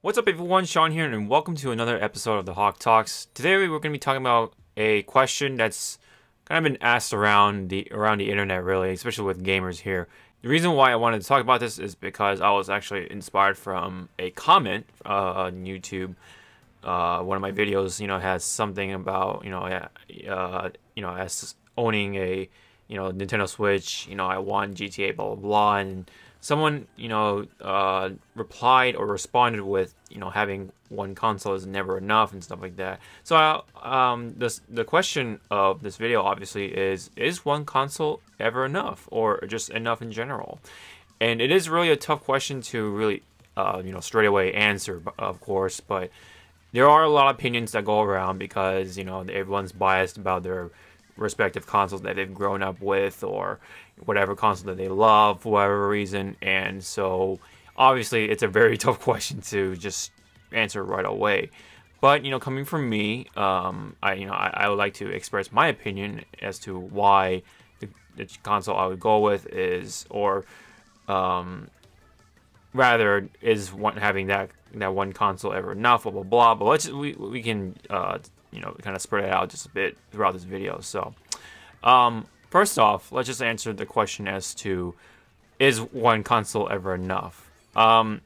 What's up everyone, Sean here, and welcome to another episode of the Hawke Talks. Today we're going to be talking about a question that's kind of been asked around the internet, really, especially with gamers here. The reason why I wanted to talk about this is because I was actually inspired from a comment on YouTube. One of my videos, has something about, as owning a, Nintendo Switch, I want GTA, blah, blah, blah, and someone, replied or responded with, having one console is never enough and stuff like that. So, the question of this video obviously is one console ever enough, or just enough in general? And it is really a tough question to really, straight away answer, of course, but there are a lot of opinions that go around because, everyone's biased about their respective consoles that they've grown up with, or whatever console that they love for whatever reason. And so obviously it's a very tough question to just answer right away. But coming from me, I would like to express my opinion as to why the console I would go with is, or rather, is having that one console ever enough, blah blah blah. But we can kind of spread it out just a bit throughout this video. So first off, let's just answer the question as to, is one console ever enough? I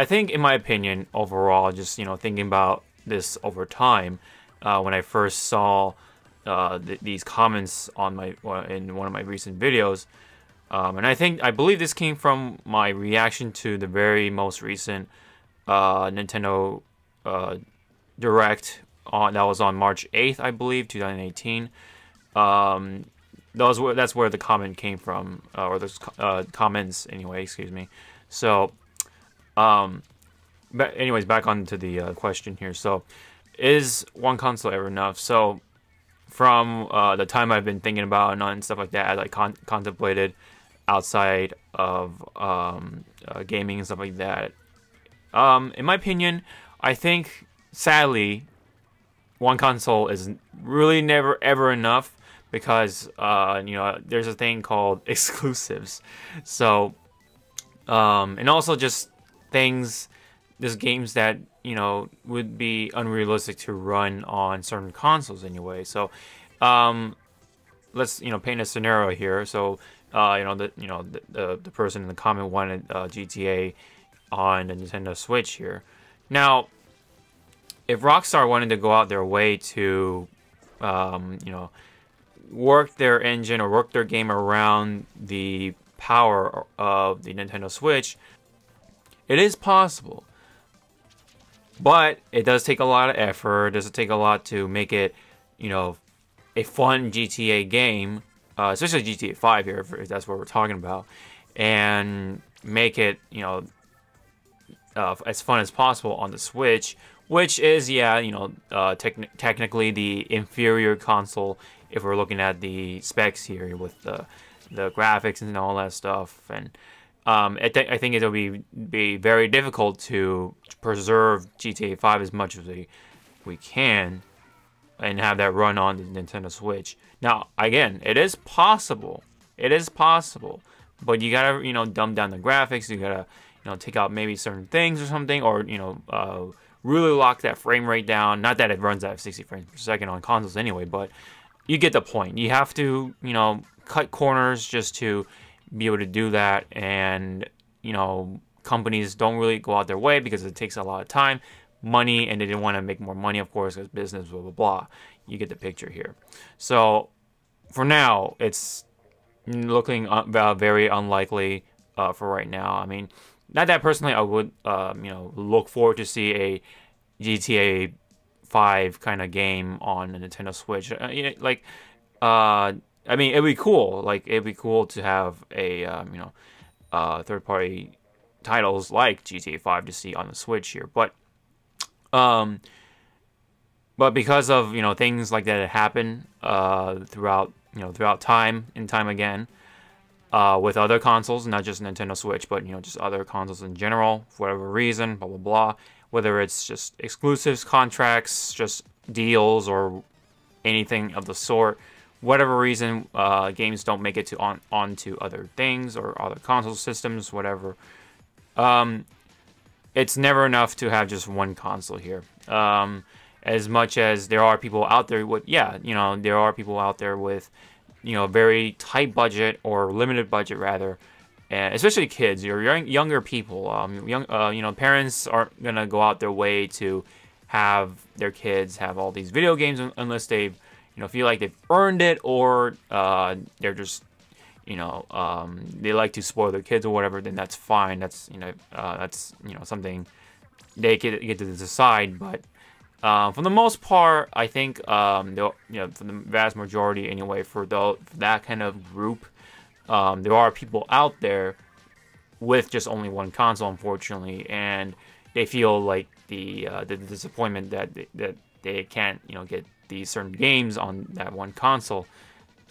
think, in my opinion, overall, just thinking about this over time, when I first saw these comments on in one of my recent videos, and I believe this came from my reaction to the very most recent Nintendo Direct that was on March 8th, I believe, 2018. That's where the comment came from, or those comments anyway, excuse me. So, but anyways, back onto the question here. So, is one console ever enough? So, from the time I've been thinking about and stuff like that, as I contemplated outside of gaming and stuff like that, in my opinion, I think, sadly, one console is really never ever enough, because there's a thing called exclusives. So and also just games that would be unrealistic to run on certain consoles anyway. So let's paint a scenario here. So the person in the comment wanted GTA on the Nintendo Switch here. Now, if Rockstar wanted to go out their way to, work their engine or work their game around the power of the Nintendo Switch, it is possible. But it does take a lot of effort. It does take a lot to make it, a fun GTA game, especially GTA 5 here, if that's what we're talking about, and make it, as fun as possible on the Switch, which is, technically the inferior console if we're looking at the specs here with the graphics and all that stuff. And I think it'll be very difficult to preserve GTA 5 as much as we can and have that run on the Nintendo Switch. Now, again, it is possible. It is possible. But you gotta, dumb down the graphics. You gotta, take out maybe certain things or something, or, really lock that frame rate down. Not that it runs at 60 frames per second on consoles anyway, but you get the point. You have to, cut corners just to be able to do that. And, companies don't really go out their way because it takes a lot of time, money, and they didn't want to make more money, of course, because business, blah, blah, blah. You get the picture here. So, for now, it's looking very unlikely for right now. I mean, not that personally I would, look forward to see a GTA 5 kind of game on the Nintendo Switch. I mean, it'd be cool. Like, it'd be cool to have a, third-party titles like GTA 5 to see on the Switch here. But because of, things like that happen throughout time and time again, with other consoles, not just Nintendo Switch, but just other consoles in general, for whatever reason, blah blah blah. Whether it's just exclusives, contracts, just deals, or anything of the sort, whatever reason, games don't make it onto other things or other console systems, whatever. it's never enough to have just one console here. As much as there are people out there with, yeah, you know, there are people out there with, you know, very tight budget or limited budget rather, and especially kids or younger people. You know, parents aren't gonna go out their way to have their kids have all these video games unless they, you know, feel like they've earned it, or they're just, you know, they like to spoil their kids or whatever. Then that's fine. That's, you know, something they get to decide. But for the most part, I think, you know, for the vast majority anyway, for that kind of group, there are people out there with just only one console, unfortunately, and they feel like the disappointment that they can't, you know, get these certain games on that one console.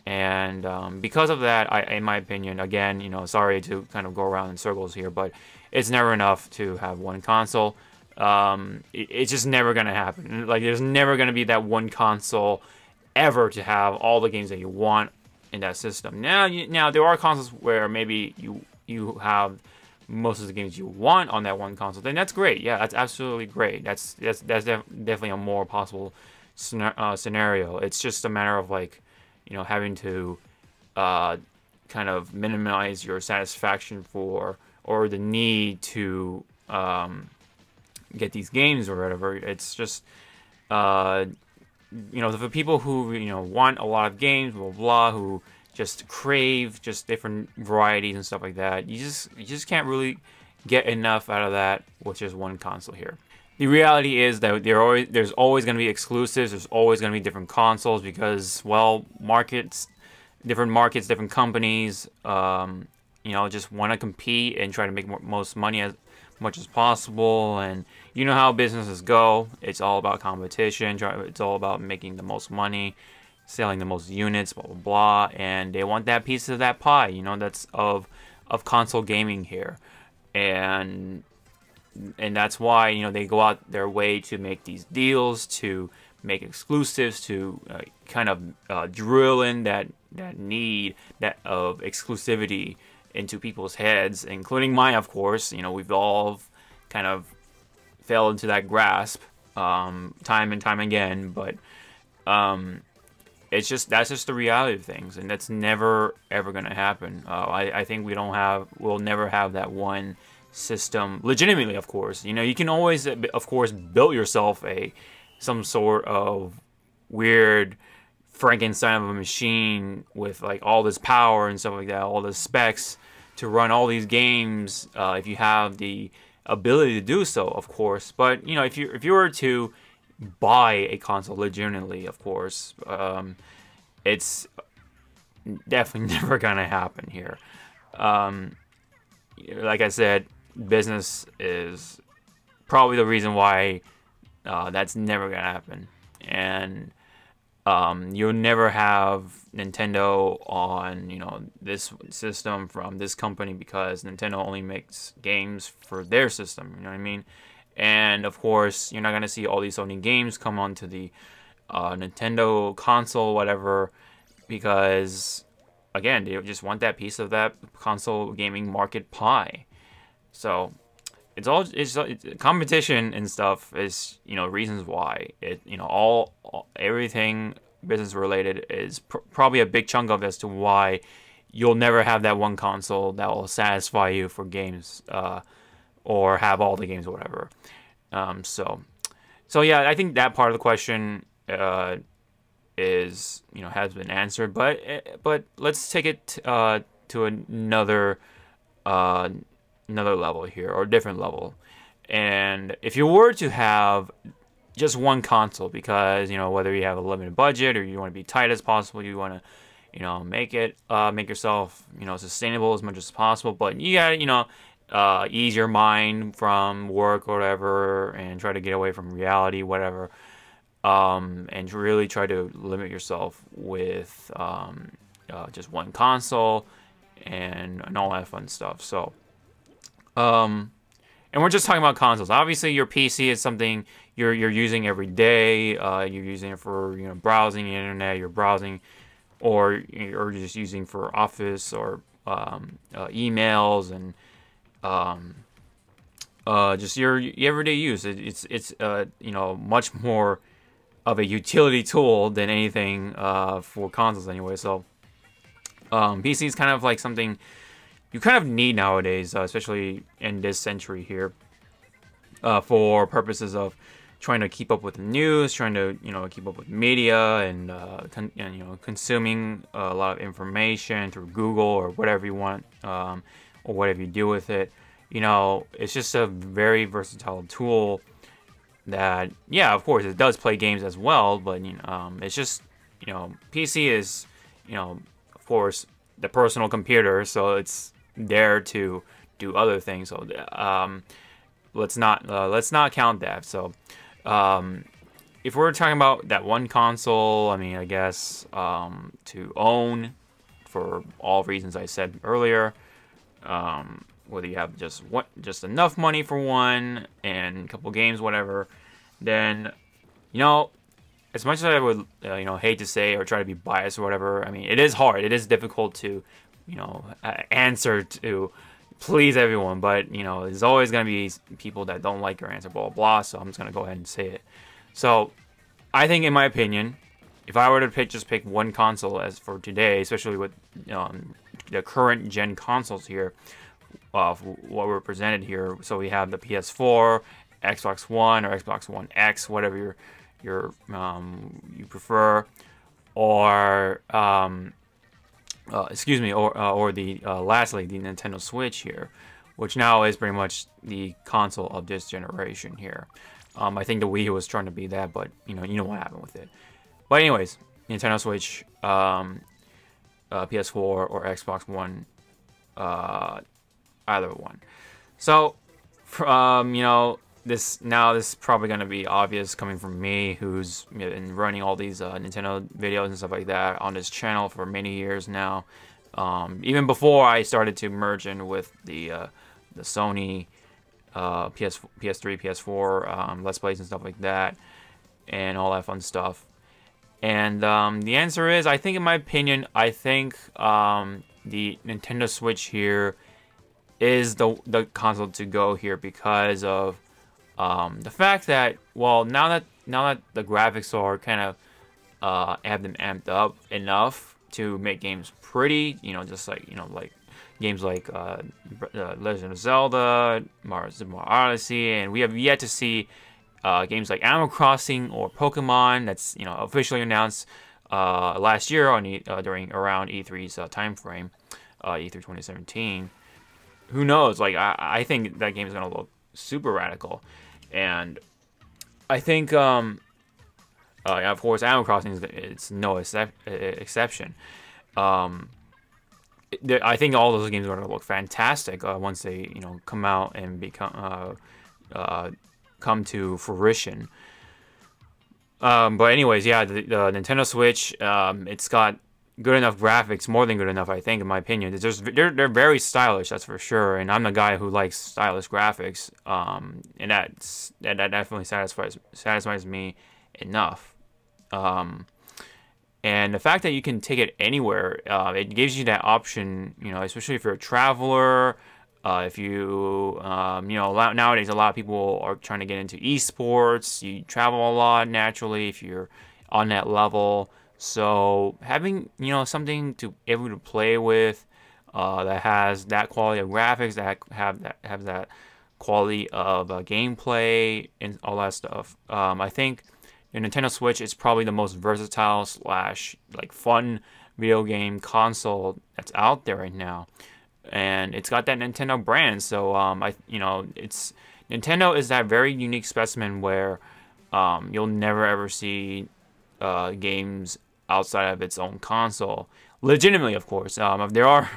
And because of that, in my opinion, again, you know, sorry to kind of go around in circles here, but it's never enough to have one console. It's just never going to happen. Like, there's never going to be that one console ever to have all the games that you want in that system. Now there are consoles where maybe you have most of the games you want on that one console. Then that's great. Yeah, that's absolutely great. That's definitely a more possible scenario. It's just a matter of, like, you know, having to kind of minimize your satisfaction for, or the need to get these games or whatever. It's just, you know, for people who, you know, want a lot of games, blah, blah, blah, who just crave just different varieties and stuff like that, you just can't really get enough out of that with just one console here. The reality is that there's always going to be exclusives. There's always going to be different consoles because, well, different markets, different companies, you know, just want to compete and try to make most money as much as possible. And you know how businesses go. It's all about competition. It's all about making the most money, selling the most units, blah, blah, blah. And they want that piece of that pie, you know, that's of console gaming here. And that's why, you know, they go out their way to make these deals, to make exclusives, to kind of drill in that need of exclusivity into people's heads, including mine, of course. You know, we've all kind of fell into that grasp time and time again, but that's just the reality of things, and that's never ever going to happen. I think we'll never have that one system legitimately. Of course, you know, you can always, of course, build yourself some sort of weird Frankenstein of a machine with, like, all this power and stuff like that, all the specs to run all these games, if you have the ability to do so, of course. But, you know, if you were to buy a console legitimately, of course, it's definitely never gonna happen here. Like I said, business is probably the reason why that's never gonna happen. And you'll never have Nintendo on, you know, this system from this company because Nintendo only makes games for their system, you know what I mean? And of course, you're not gonna see all these Sony games come onto the Nintendo console, whatever, because, again, they just want that piece of that console gaming market pie. So it's competition and stuff is, you know, reasons why it, you know, everything business related is probably a big chunk of as to why you'll never have that one console that will satisfy you for games, or have all the games or whatever. So yeah, I think that part of the question is, you know, has been answered, but let's take it to another level here, or a different level. And if you were to have just one console, because, you know, whether you have a limited budget or you want to be tight as possible, you want to, you know, make yourself, you know, sustainable as much as possible, but you gotta, you know, ease your mind from work or whatever, and try to get away from reality, whatever, and really try to limit yourself with just one console and all that fun stuff. So, and we're just talking about consoles. Obviously, your PC is something you're using every day. You're using it for, you know, browsing the internet. You're browsing, or you're just using for office or emails and just your everyday use. It's you know, much more of a utility tool than anything for consoles anyway. So PC is kind of like something you kind of need nowadays, especially in this century here, for purposes of trying to keep up with the news, trying to, you know, keep up with media, and you know, consuming a lot of information through Google or whatever you want, or whatever you do with it. You know, it's just a very versatile tool that, yeah, of course, it does play games as well, but you know, it's just, you know, PC is, you know, of course, the personal computer, so it's there to do other things. So let's not count that. So if we're talking about that one console, I mean, I guess to own, for all reasons I said earlier, whether you have just enough money for one and a couple games, whatever, then, you know, as much as I would you know, hate to say or try to be biased or whatever, I mean, it is hard. It is difficult to, you know, answer to please everyone, but you know, there's always gonna be people that don't like your answer, blah blah blah. So I'm just gonna go ahead and say it. So I think, in my opinion, if I were to just pick one console as for today, especially with the current gen consoles here, what we're presented here. So we have the PS4, Xbox One or Xbox One X, whatever you prefer, or excuse me, or the lastly, the Nintendo Switch here, which now is pretty much the console of this generation here. I think the Wii was trying to be that, but you know what happened with it. But anyways, Nintendo Switch, PS4 or Xbox One, either one. So, you know, this is probably gonna be obvious coming from me, who's been running all these Nintendo videos and stuff like that on this channel for many years now. Even before I started to merge in with the Sony PS3, PS4 Let's Plays and stuff like that, and all that fun stuff. And the answer is, I think, in my opinion, I think the Nintendo Switch here is the console to go here, because of the fact that, well, now that the graphics are kind of have them amped up enough to make games pretty, you know, just like, you know, like games like Legend of Zelda, Mario Odyssey, and we have yet to see games like Animal Crossing or Pokemon. That's, you know, officially announced last year on during around E3's time frame, E3 2017. Who knows? Like, I think that game is gonna look super radical, and I think of course, Animal Crossing it's no exception. I think all those games are gonna look fantastic once they, you know, come out and become come to fruition. But anyways, yeah, the Nintendo Switch, it's got good enough graphics, more than good enough, I think, in my opinion. They're very stylish, that's for sure, and I'm the guy who likes stylish graphics, and that definitely satisfies me enough. And the fact that you can take it anywhere, it gives you that option, you know, especially if you're a traveler. If you, you know, nowadays a lot of people are trying to get into esports. You travel a lot naturally if you're on that level. So having, you know, something to able to play with that has that quality of graphics, that have that quality of gameplay and all that stuff. I think the Nintendo Switch is probably the most versatile / like fun video game console that's out there right now. And it's got that Nintendo brand, so Nintendo is that very unique specimen where you'll never ever see games outside of its own console. Legitimately, of course, there are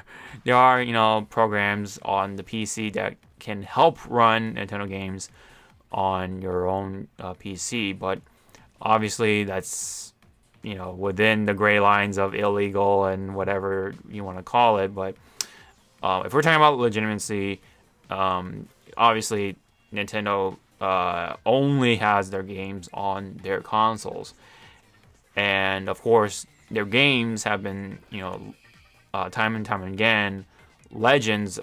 you know, programs on the PC that can help run Nintendo games on your own PC, but obviously that's, you know, within the gray lines of illegal and whatever you want to call it. But if we're talking about legitimacy, obviously Nintendo only has their games on their consoles, and of course their games have been, you know, time and time again, legends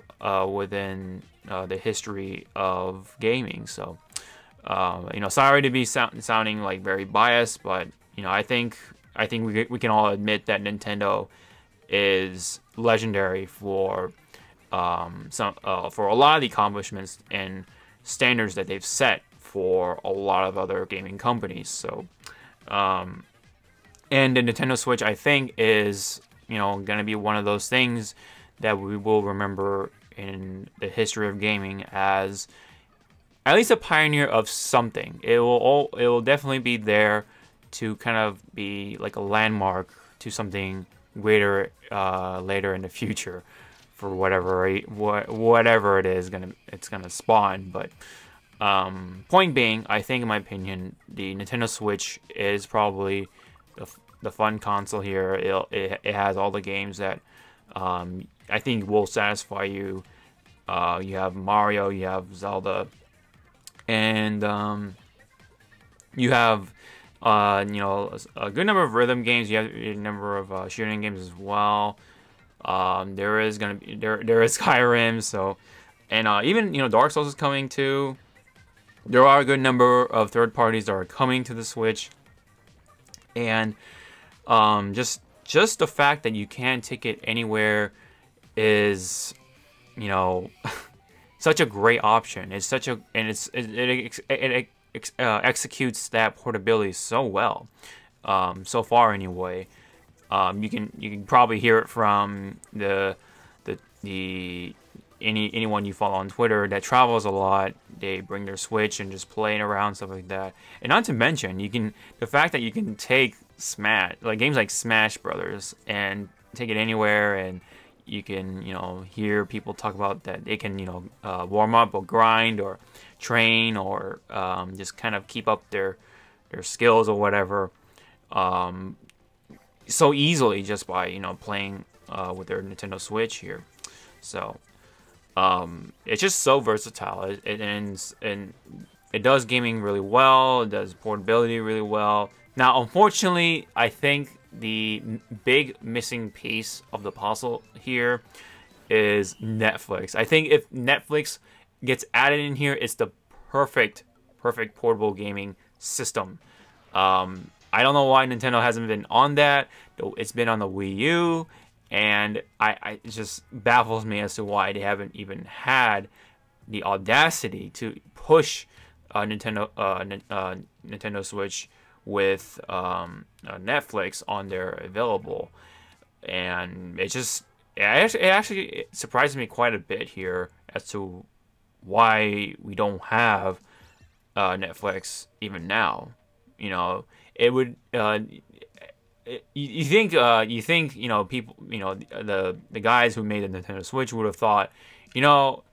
within the history of gaming. So, you know, sorry to be sounding like very biased, but you know, I think we can all admit that Nintendo is legendary for for a lot of the accomplishments and standards that they've set for a lot of other gaming companies. So, and the Nintendo Switch, I think, is, you know, going to be one of those things that we will remember in the history of gaming as at least a pioneer of something. It will definitely be there to kind of be like a landmark to something greater later in the future for whatever it is it's gonna spawn. But point being, I think in my opinion, the Nintendo Switch is probably the fun console here. It has all the games that I think will satisfy you. You have Mario, you have Zelda, and you have you know, a good number of rhythm games. You have a number of shooting games as well. There is Skyrim, so, and even, you know, Dark Souls is coming too. There are a good number of third parties that are coming to the Switch, and just the fact that you can take it anywhere is, you know, such a great option. It's such a, and it executes that portability so well, so far anyway. You can probably hear it from anyone you follow on Twitter that travels a lot. They bring their Switch and just playing around, stuff like that. And not to mention, the fact that you can take games like Smash Brothers and take it anywhere, and you can, you know, hear people talk about that they can, you know, warm up or grind or train or just kind of keep up their skills or whatever so easily just by, you know, playing with their Nintendo Switch here. So it's just so versatile, and it does gaming really well. It does portability really well. Now, unfortunately, I think the big missing piece of the puzzle here is Netflix. I think if Netflix gets added in here, it's the perfect portable gaming system. I don't know why Nintendo hasn't been on that. It's been on the Wii U, and it just baffles me as to why they haven't even had the audacity to push Nintendo Switch with Netflix on there available. And it actually surprises me quite a bit here as to why we don't have Netflix even now. You know, it would you think you know, people, you know, the guys who made the Nintendo Switch would have thought, you know,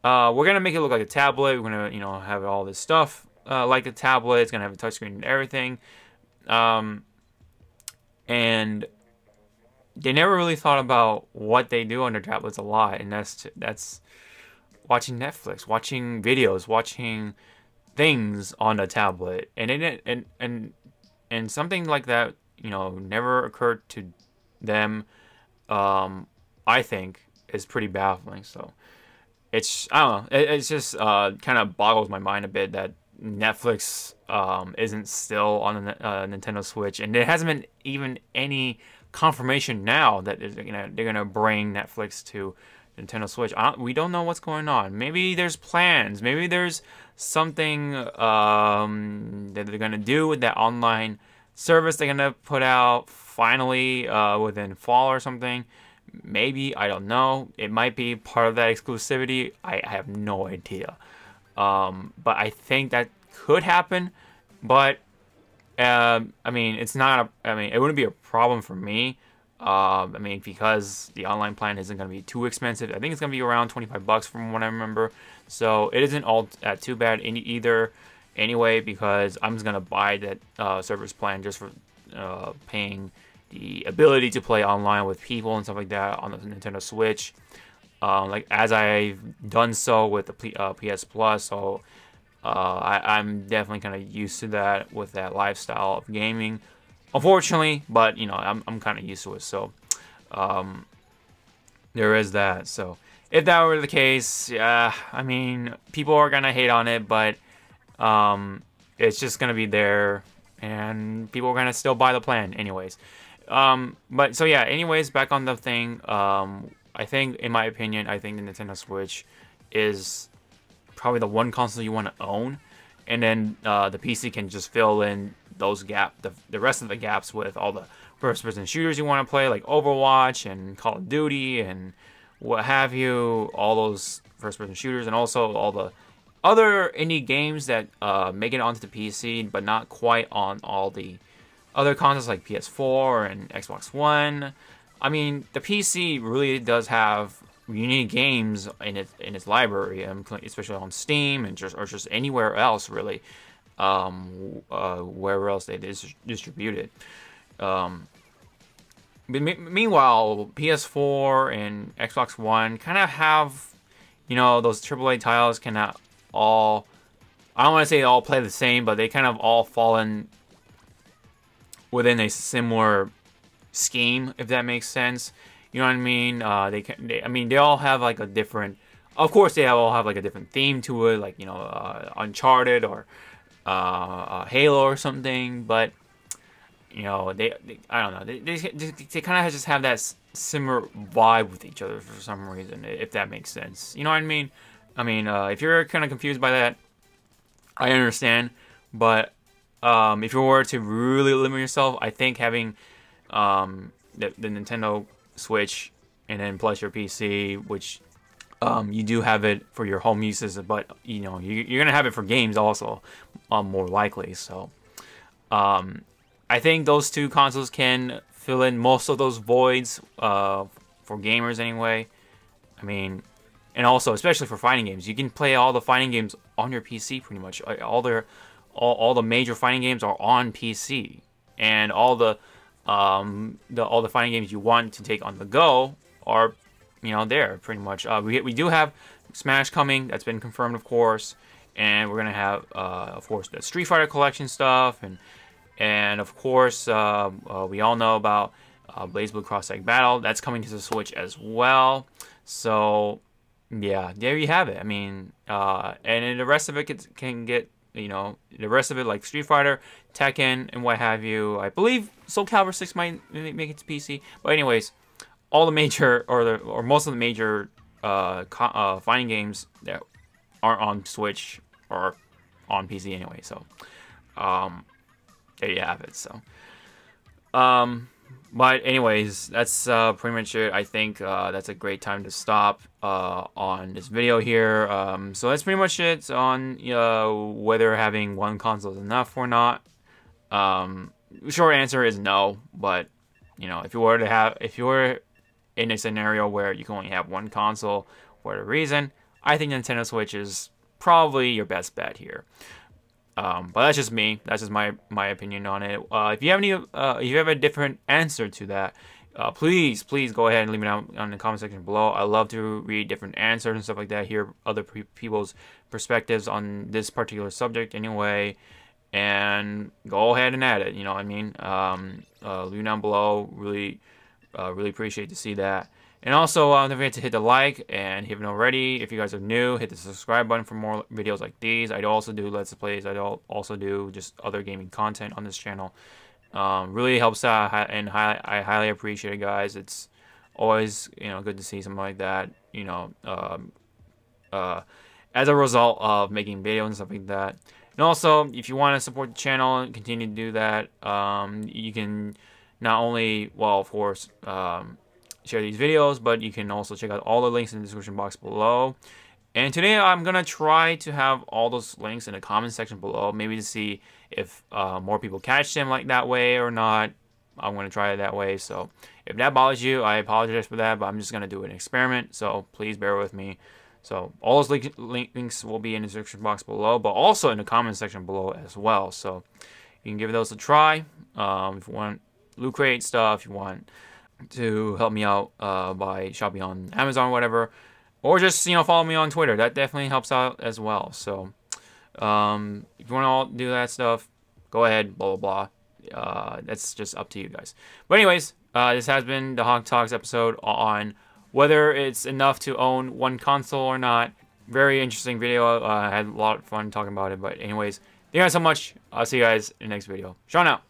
we're gonna make it look like a tablet. We're gonna, you know, have all this stuff like a tablet. It's gonna have a touchscreen and everything. And they never really thought about what they do on their tablets a lot, and that's watching Netflix, watching videos, watching things on a tablet, and something like that, you know, never occurred to them. I think is pretty baffling. So I don't know. It's just kind of boggles my mind a bit that Netflix isn't still on the Nintendo Switch, and there hasn't been even any confirmation now that they're gonna bring Netflix to Nintendo Switch. We don't know what's going on. Maybe there's plans. Maybe there's something that they're gonna do with that online service they're gonna put out finally within fall or something. Maybe, I don't know. It might be part of that exclusivity. I have no idea. But I think that could happen. But I mean, it's not. I mean, it wouldn't be a problem for me. I mean, because the online plan isn't going to be too expensive. I think it's going to be around $25 from what I remember. So it isn't all too bad either. Anyway, because I'm just going to buy that service plan just for paying the ability to play online with people and stuff like that on the Nintendo Switch. Like as I've done so with the PS Plus. So I'm definitely kind of used to that with that lifestyle of gaming. Unfortunately, but you know, I'm kind of used to it. So there is that. So if that were the case, yeah, I mean, people are gonna hate on it, but it's just gonna be there, and people are gonna still buy the plan anyways. But so yeah, anyways, back on the thing. I think, in my opinion, I think the Nintendo Switch is probably the one console you want to own, and then the PC can just fill in those the rest of the gaps with all the first-person shooters you want to play, like Overwatch and Call of Duty and what have you, all those first-person shooters, and also all the other indie games that make it onto the PC, but not quite on all the other consoles like PS4 and Xbox One. I mean, the PC really does have unique games in its library, especially on Steam and just anywhere else really, wherever else they distribute it. But meanwhile, PS4 and Xbox One kind of have, those AAA titles cannot all. I don't want to say they all play the same, but they kind of all fall in within a similar scheme, if that makes sense. You know what I mean? I mean, they all have like a different. Of course, they all have like a different theme to it, like Uncharted or Halo or something. But they I don't know. They kind of just have that similar vibe with each other for some reason, if that makes sense. You know what I mean? I mean, if you're kind of confused by that, I understand. But if you were to really limit yourself, I think having the Nintendo Switch and then plus your PC, which you do have it for your home uses, but you're gonna have it for games also, more likely. So I think those two consoles can fill in most of those voids for gamers anyway. I mean, and also especially for fighting games, you can play all the fighting games on your PC pretty much. All the major fighting games are on PC, and all the fighting games you want to take on the go are, there pretty much. We do have Smash coming. That's been confirmed, of course, and we're gonna have, of course, the Street Fighter collection stuff, and of course, we all know about BlazBlue Cross Tag Battle. That's coming to the Switch as well. So yeah, there you have it. I mean, and then the rest of it can get. The rest of it, like Street Fighter, Tekken, and what have you. I believe Soul Calibur 6 might make it to PC. But anyways, all the major, or most of the major fighting games that aren't on Switch are on PC anyway. So, there you have it. So, but anyways, that's pretty much it. I think that's a great time to stop on this video here. So that's pretty much it on whether having one console is enough or not. Short answer is no, but if you were in a scenario where you can only have one console for whatever reason, I think Nintendo Switch is probably your best bet here. But that's just me. That's just my opinion on it. If you have a different answer to that, please go ahead and leave it down in the comment section below. I love to read different answers and stuff like that. Hear other people's perspectives on this particular subject anyway, and go ahead and add it. You know what I mean? Leave it down below. Really appreciate to see that. And also, don't forget to hit the like, and if you haven't already, if you guys are new, hit the subscribe button for more videos like these. I also do Let's Plays. I also do just other gaming content on this channel. Really helps out, and I highly appreciate it, guys. It's always good to see something like that. As a result of making videos and stuff like that. And also, if you want to support the channel and continue to do that, you can not only, well, of course, share these videos, but you can also check out all the links in the description box below. And today I'm gonna try to have all those links in the comment section below, maybe to see if more people catch them like that way or not. I'm gonna try it that way. So if that bothers you, I apologize for that, but I'm just gonna do an experiment, so please bear with me. So all those links will be in the description box below, but also in the comment section below as well. So you can give those a try. If you want Loot Crate stuff, you want to help me out by shopping on Amazon or whatever, or just follow me on Twitter. That definitely helps out as well. So if you want to all do that stuff, go ahead, blah blah blah. That's just up to you guys. But anyways, this has been the Hawke Talks episode on whether it's enough to own one console or not. Very interesting video. I had a lot of fun talking about it. But anyways, thank you guys so much. I'll see you guys in the next video. Sean out.